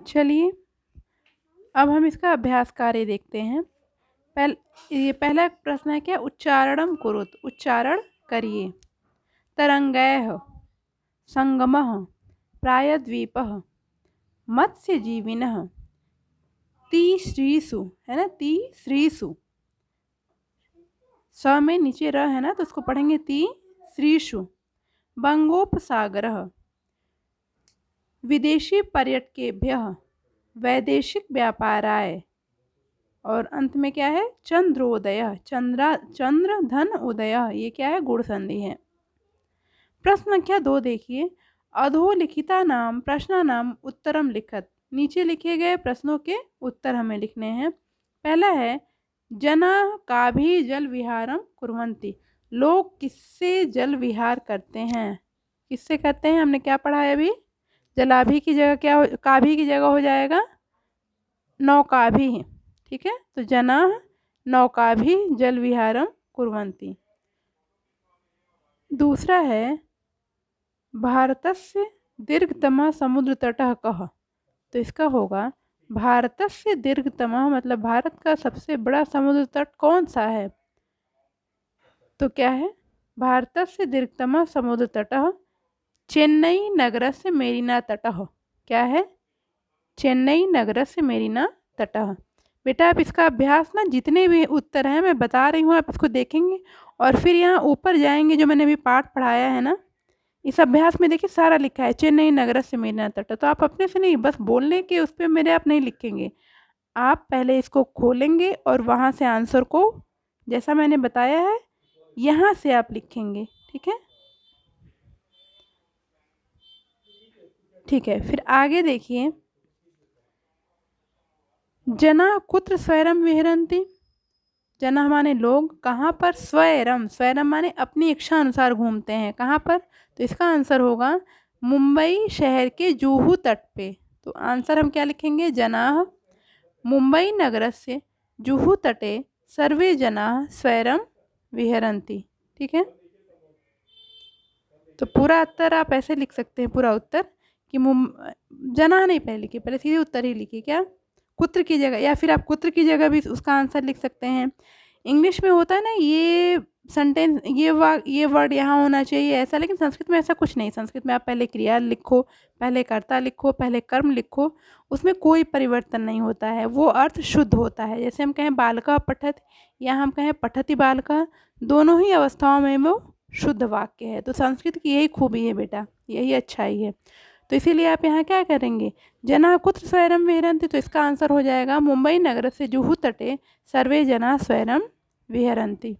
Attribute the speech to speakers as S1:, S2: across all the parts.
S1: चलिए अब हम इसका अभ्यास कार्य देखते हैं। ये पहला प्रश्न है क्या, उच्चारणम कुरुत, उच्चारण करिए। तरंगैः संगमः प्रायद्वीपः मत्स्यजीविनः तीसरीसु, है ना, तीसरीसु। स में नीचे र है ना, तो उसको पढ़ेंगे तीसरीसु। बंगोपसागरः विदेशी पर्यटकेभ्यः वैदेशिक व्यापाराय। और अंत में क्या है, चंद्रोदय, चंद्र धन उदय, ये क्या है, गुण संधि है। प्रश्न संख्या 2 देखिए। अधोलिखिता नाम प्रश्न नाम उत्तरम लिखत, नीचे लिखे गए प्रश्नों के उत्तर हमें लिखने हैं। पहला है जना का भी जल विहारम कुर्वन्ति, लोग किससे जल विहार करते हैं, किससे करते हैं, हमने क्या पढ़ा है अभी, जलाभि की जगह क्या काभी की जगह हो जाएगा नौकाभि, ठीक है। तो जना नौकाभि जल विहारम कुर्वन्ति। दूसरा है भारतस्य दीर्घतमः समुद्रतटः कः, तो इसका होगा भारतस्य दीर्घतमः मतलब भारत का सबसे बड़ा समुद्र तट कौन सा है, तो क्या है, भारतस्य दीर्घतमः समुद्र तटः चेन्नई नगरस्य मेरिना तटः, क्या है, चेन्नई नगरस्य मेरिना तटः। बेटा आप इसका अभ्यास ना, जितने भी उत्तर हैं मैं बता रही हूँ, आप इसको देखेंगे और फिर यहाँ ऊपर जाएंगे, जो मैंने अभी पाठ पढ़ाया है ना, इस अभ्यास में देखिए सारा लिखा है चेन्नई नगरस्य मेरिना तट। तो आप अपने से नहीं, बस बोलने के उस पर मेरे आप नहीं लिखेंगे, आप पहले इसको खोलेंगे और वहाँ से आंसर को जैसा मैंने बताया है यहाँ से आप लिखेंगे, ठीक है। ठीक है, फिर आगे देखिए। जना कुत्र स्वैरम विहरन्ति, जना माने लोग, कहाँ पर, स्वैरम, स्वैरम माने अपनी इच्छा अनुसार घूमते हैं, कहाँ पर, तो इसका आंसर होगा मुंबई शहर के जुहू तट पे। तो आंसर हम क्या लिखेंगे, जनाः मुंबई नगरस्य जुहू तटे सर्वे जनाः स्वैरम विहरन्ति, ठीक है। तो पूरा उत्तर आप ऐसे लिख सकते हैं, पूरा उत्तर कि जना नहीं पहले लिखिए, पहले सीधे उत्तर ही लिखिए, क्या, कुत्र की जगह, या फिर आप कुत्र की जगह भी उसका आंसर लिख सकते हैं। इंग्लिश में होता है ना ये सेंटेंस, ये वर्ड यहाँ होना चाहिए ऐसा, लेकिन संस्कृत में ऐसा कुछ नहीं। संस्कृत में आप पहले क्रिया लिखो, पहले कर्ता लिखो, पहले कर्म लिखो, उसमें कोई परिवर्तन नहीं होता है, वो अर्थ शुद्ध होता है। जैसे हम कहें बालका पठत या हम कहें पठति बालका, दोनों ही अवस्थाओं में वो शुद्ध वाक्य है। तो संस्कृत की यही खूबी है बेटा, यही अच्छाई है। तो इसीलिए आप यहाँ क्या करेंगे, जना कुत्र स्वैरम विहरन्ति, तो इसका आंसर हो जाएगा मुंबई नगर से जुहू तटे सर्वे जना स्वैरम विहरन्ति।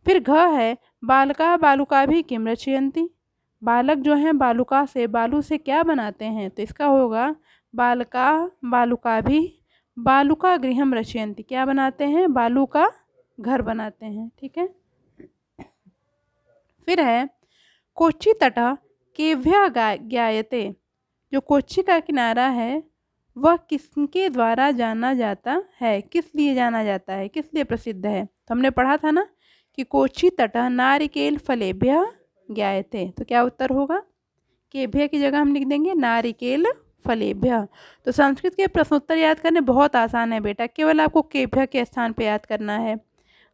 S1: फिर घ है बालका बालुका भी किम रचयन्ति, बालक जो हैं बालुका से, बालू से क्या बनाते हैं, तो इसका होगा बालका बालुका भी बालुका गृहम रचयन्ति, क्या बनाते हैं, बालू का घर बनाते हैं, ठीक है। फिर है कोच्चि तटः केभ्यः ज्ञायते, जो कोच्चि का किनारा है वह किसके द्वारा जाना जाता है, किस लिए जाना जाता है, किस लिए प्रसिद्ध है। तो हमने पढ़ा था ना कि कोच्चि तटः नारिकेल फलेभ्यः ज्ञायते, तो क्या उत्तर होगा, केभ्य की जगह हम लिख देंगे नारिकेल फलेभ्यः। तो संस्कृत के प्रश्नोत्तर याद करने बहुत आसान है बेटा, केवल आपको केभ्य के स्थान पे याद करना है।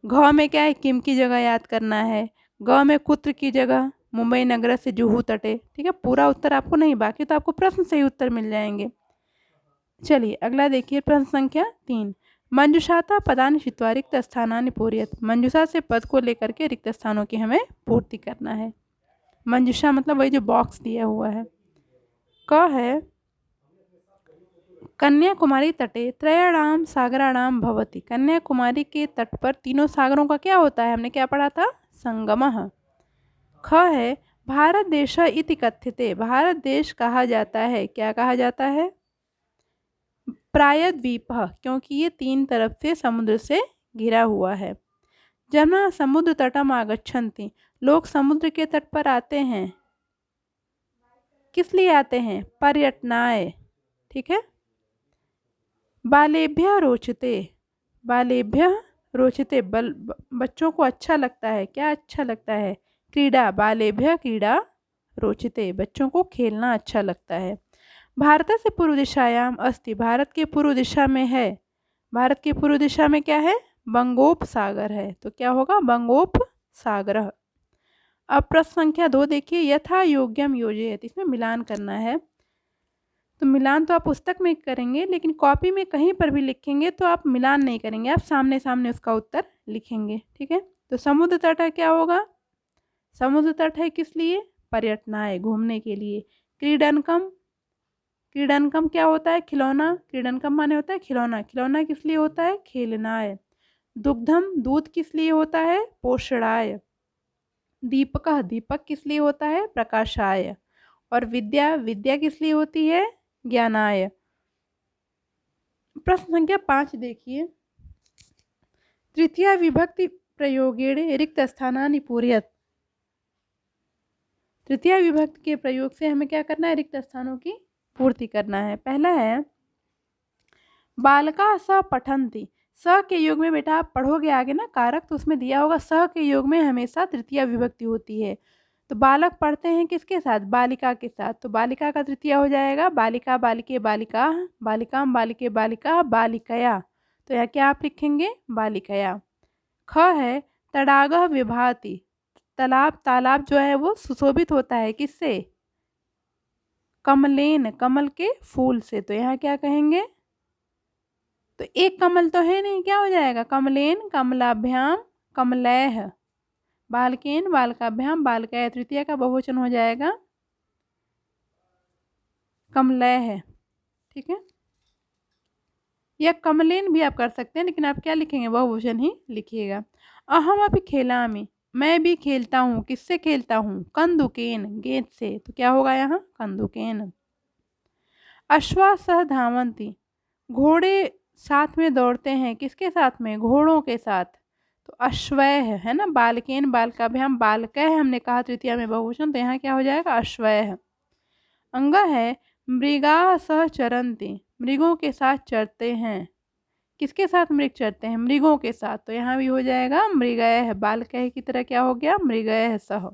S1: घ में क्या है, किम की जगह याद करना है, ग में कुत्र की जगह मुंबई नगर से जुहू तटे, ठीक है। पूरा उत्तर आपको नहीं, बाकी तो आपको प्रश्न से ही उत्तर मिल जाएंगे। चलिए अगला देखिए, प्रश्न संख्या 3। मंजुषाता पदानि छित्त्वा रिक्त स्थानानि पूरयत, मंजुषा से पद को लेकर के रिक्त स्थानों की हमें पूर्ति करना है। मंजुषा मतलब वही जो बॉक्स दिया हुआ है। क है कन्याकुमारी तटे त्रयाणाम सागराणाम भवति, कन्याकुमारी के तट पर तीनों सागरों का क्या होता है, हमने क्या पढ़ा था, संगमः। ख है भारत देश इति कथ्यते, भारत देश कहा जाता है, क्या कहा जाता है, प्रायद्वीपः, क्योंकि ये 3 तरफ से समुद्र से घिरा हुआ है। जना समुद्र तटम आगच्छन्ति, लोग समुद्र के तट पर आते हैं, किस लिए आते हैं, पर्यटनाय, ठीक है। बालेभ्यः रोचते, बालेभ्यः रोचते, बच्चों को अच्छा लगता है, क्या अच्छा लगता है, क्रीड़ा, बालेभ्यः क्रीड़ा रोचते, बच्चों को खेलना अच्छा लगता है। भारतस्य पूर्व दिशायाम अस्ति, भारत के पूर्व दिशा में है। भारत की पूर्व दिशा में क्या है? बंगोपसागर है। तो क्या होगा? बंगोपसागर। अब प्रश्न संख्या 2 देखिए, यथा योग्यम योजयति, इसमें मिलान करना है। तो मिलान तो आप पुस्तक में करेंगे, लेकिन कॉपी में कहीं पर भी लिखेंगे तो आप मिलान नहीं करेंगे, आप सामने सामने उसका उत्तर लिखेंगे। ठीक है, तो समुद्र तट है, क्या होगा? समुद्र तट है किस लिए? पर्यटनाय, घूमने के लिए। क्रीडनकम, क्रीडनकम क्या होता है? खिलौना। क्रीडनकम माने होता है खिलौना। खिलौना किस लिए होता है? खेलनाय। दुग्धम, दूध किस लिए होता है? पोषणाय। दीपकः, दीपक किस लिए होता है? प्रकाशाय। और विद्या, विद्या किस लिए होती है? ज्ञानाय। प्रश्न संख्या 5 देखिए, तृतीया विभक्ति प्रयोगेण रिक्त स्थानानि पूरयत। तृतीया विभक्ति के प्रयोग से हमें क्या करना है? रिक्त स्थानों की पूर्ति करना है। पहला है बालका स पठन्ति। स के योग में बेटा आप पढ़ोगे आगे ना कारक, तो उसमें दिया होगा स के योग में हमेशा तृतीया विभक्ति होती है। तो बालक पढ़ते हैं किसके साथ? बालिका के साथ। तो बालिका का तृतीया हो जाएगा बालिका, बालिके, बालिका, बालिकाम, बालिके, बालिका, बालिकया। तो यहाँ क्या आप लिखेंगे? बालिकया। ख है तडागः विभाति। तालाब, तालाब जो है वो सुशोभित होता है किससे? कमलेन, कमल के फूल से। तो यहाँ क्या कहेंगे? तो एक कमल तो है नहीं, क्या हो जाएगा? कमलेन, कमलाभ्याम, कमलैः। बालकेन, बालकाभ्याम, बालकैः। तृतीया का बहुवचन हो जाएगा कमलैः। ठीक है, या कमलेन भी आप कर सकते हैं, लेकिन आप क्या लिखेंगे? बहुवचन ही लिखिएगा। अहम अपि खेलामि, मैं भी खेलता हूँ। किससे खेलता हूँ? कंदुकेन, गेंद से। तो क्या होगा यहाँ? कंदुकेन। अश्वा सह धावन्ति, घोड़े साथ में दौड़ते हैं। किसके साथ में? घोड़ों के साथ। तो अश्वैः है ना, बालकेन, बालकाभ्याम, बालकैः हमने कहा तृतीया में बहुवचन, तो यहाँ क्या हो जाएगा? अश्वैः। अंगा है मृगाः सह चरन्ति, मृगों के साथ चरते हैं। किसके साथ मृग चरते हैं? मृगों के साथ। तो यहाँ भी हो जाएगा मृगैः, बालकैः की तरह क्या हो गया? मृगैः सह।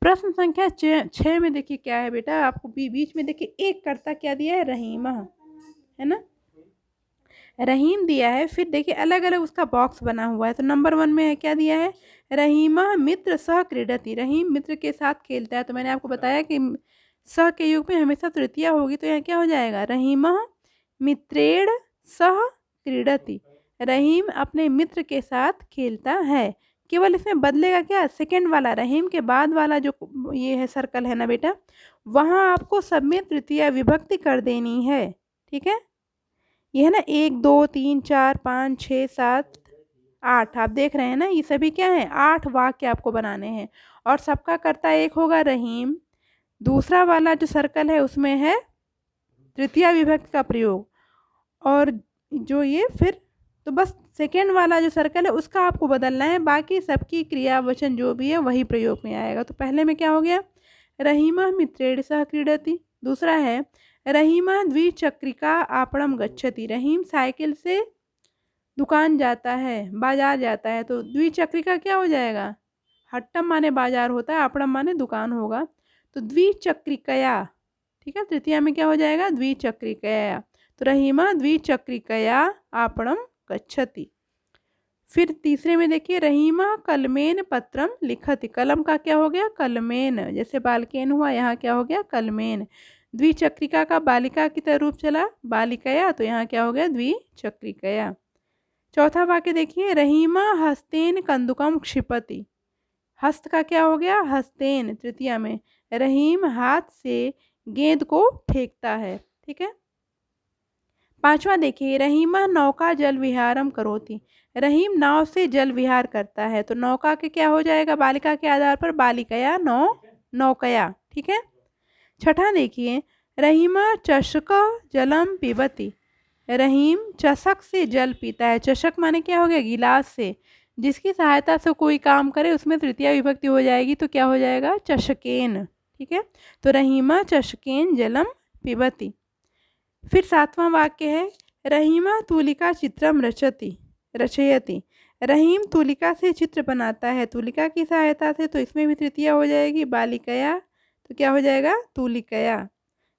S1: प्रश्न संख्या 6 में देखिए क्या है बेटा, आपको बीच में देखिए एक कर्ता क्या दिया है? रहीम है ना, रहीम दिया है। फिर देखिए अलग अलग उसका बॉक्स बना हुआ है। तो नंबर 1 में है क्या दिया है? रहीमा मित्र सह क्रीडति, रहीम मित्र के साथ खेलता है। तो मैंने आपको बताया कि सह के युग में हमेशा तृतीया होगी, तो यहाँ क्या हो जाएगा? रहीमा मित्रेण सह क्रीडति, रहीम अपने मित्र के साथ खेलता है। केवल इसमें बदलेगा क्या? सेकंड वाला, रहीम के बाद वाला जो ये है सर्कल है ना बेटा, वहाँ आपको सब में तृतीया विभक्ति कर देनी है। ठीक है, ये है ना 1 2 3 4 5 6 7 8, आप देख रहे हैं ना, ये सभी क्या है? 8 वाक्य आपको बनाने हैं। और सबका कर्ता एक होगा रहीम। दूसरा वाला जो सर्कल है उसमें है तृतीया विभक्ति का प्रयोग। और जो ये फिर तो बस सेकेंड वाला जो सर्कल है उसका आपको बदलना है, बाकी सबकी क्रिया वचन जो भी है वही प्रयोग में आएगा। तो पहले में क्या हो गया? रहीमा मित्रेण सह क्रीडति। दूसरा है रहीमा द्विचक्रिका आपणम गच्छति, रहीम साइकिल से दुकान जाता है, बाजार जाता है। तो द्विचक्रिका क्या हो जाएगा? हट्टम माने बाजार होता है, आपणम माने दुकान होगा। तो द्विचक्रिकया। ठीक है, तृतीया में क्या हो जाएगा? द्विचक्रिकया। तो रहीमा द्विचक्रिकया आपणम गच्छति। फिर तीसरे में देखिए रहीमा कलमेन पत्रम लिखति, कलम का क्या हो गया? कलमेन। जैसे बालकेन हुआ, यहाँ क्या हो गया? कलमेन। द्विचक्रिका का बालिका की तरह रूप चला बालिकया, तो यहाँ क्या हो गया? द्विचक्रिकया। चौथा वाक्य देखिए रहीमा हस्तेन कंदुकम क्षिपति, हस्त का क्या हो गया? हस्तेन। तृतीया में रहीम हाथ से गेंद को फेंकता है। ठीक है, पांचवा देखिए रहीमा नौका जल विहारम करोति, रहीम नाव से जल विहार करता है। तो नौका के क्या हो जाएगा? बालिका के आधार पर बालिकया, नौकया। ठीक है, छठा देखिए रहीमा चषक जलम पीबती, रहीम चषक से जल पीता है। चषक माने क्या हो गया? गिलास से। जिसकी सहायता से कोई काम करे उसमें तृतीया विभक्ति हो जाएगी, तो क्या हो जाएगा? चषकेन। ठीक है, तो रहीमा चषकेन जलम पीबती। फिर सातवां वाक्य है रहीमा तूलिका चित्रम रचयति, रहीम तूलिका से चित्र बनाता है, तूलिका की सहायता से। तो इसमें भी तृतीया हो जाएगी बालिकया, तो क्या हो जाएगा? तूलिकया।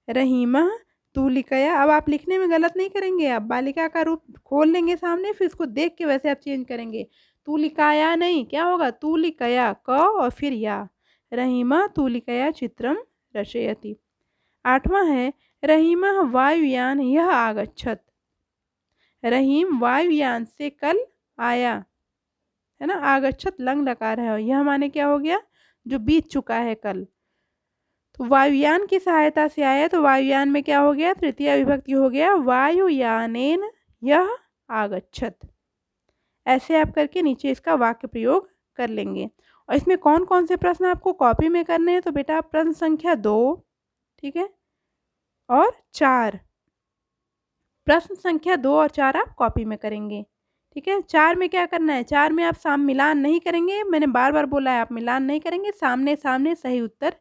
S1: रहीमः तूलिकया। अब आप लिखने में गलत नहीं करेंगे, आप बालिका का रूप खोल लेंगे सामने, फिर इसको देख के वैसे आप चेंज करेंगे। तूलिकाया नहीं, क्या होगा, तूलिकया, क और फिर या। रहीमः तूलिकया चित्रम रचयति। 8वां है रहीमः वायुयान यह आगच्छत। रहीम वायुयान से कल आया, है ना। आगच्छत लंग लकार है, यह माने क्या हो गया, जो बीत चुका है कल। तो वायुयान की सहायता से आया, तो वायुयान में क्या हो गया, तृतीय विभक्ति हो गया वायुयानेन यह आगच्छत। ऐसे आप करके नीचे इसका वाक्य प्रयोग कर लेंगे। और इसमें कौन कौन से प्रश्न आपको कॉपी में करने हैं, तो बेटा प्रश्न संख्या 2, ठीक है, और 4। प्रश्न संख्या 2 और 4 आप कॉपी में करेंगे, ठीक है। 4 में क्या करना है, 4 में आप साम मिलान नहीं करेंगे, मैंने बार बार बोला है आप मिलान नहीं करेंगे, सामने सामने सही उत्तर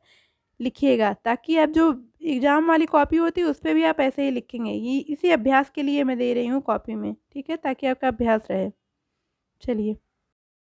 S1: लिखिएगा, ताकि आप जो एग्ज़ाम वाली कॉपी होती है उस पर भी आप ऐसे ही लिखेंगे। ये इसी अभ्यास के लिए मैं दे रही हूँ कॉपी में, ठीक है, ताकि आपका अभ्यास रहे। चलिए।